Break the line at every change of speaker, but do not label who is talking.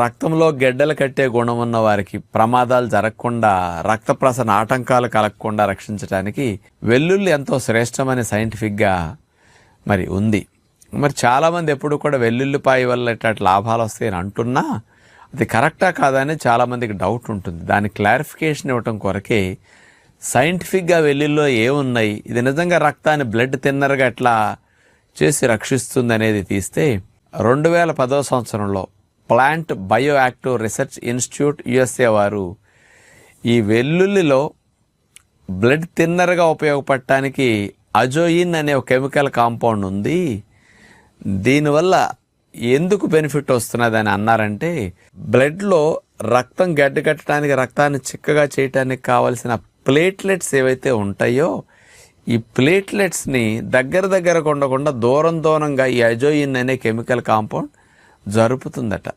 రక్తంలో గెడ్డలు కట్టే గుణం ఉన్న వారికి ప్రమాదాలు జరగకుండా, రక్త ప్రసరణ ఆటంకాలు కలగకుండా రక్షించడానికి వెల్లుల్లి ఎంతో శ్రేష్టమని సైంటిఫిక్గా మరి ఉంది. మరి చాలామంది ఎప్పుడు కూడా వెల్లుల్లిపాయ వల్ల ఇట్లాంటి లాభాలు వస్తాయని అంటున్నా అది కరెక్టా కాదని చాలామందికి డౌట్ ఉంటుంది. దానికి క్లారిఫికేషన్ ఇవ్వటం కొరకే సైంటిఫిక్గా వెల్లుల్లిలో ఏమున్నాయి, ఇది నిజంగా రక్తాన్ని బ్లడ్ థిన్నర్గా ఎట్లా చేసి రక్షిస్తుంది అనేది తీస్తే 2010వ సంవత్సరంలో plant bio active research institute USA వారు ఈ వెల్లుల్లిలో బ్లడ్ థిన్నర్గా ఉపయోగపడటానికి అజోయిన్ అనే ఒక కెమికల్ కాంపౌండ్ ఉంది, దీనివల్ల ఎందుకు బెనిఫిట్ వస్తున్నదని అన్నారంటే బ్లడ్లో రక్తం గడ్డకట్టడానికి, రక్తాన్ని చిక్కగా చేయడానికి కావలసిన ప్లేట్లెట్స్ ఏవైతే ఉంటాయో ఈ ప్లేట్లెట్స్ని దగ్గర ఉండకుండా దూరంగా ఈ అజోయిన్ అనే కెమికల్ కాంపౌండ్ జరుపుతుందట.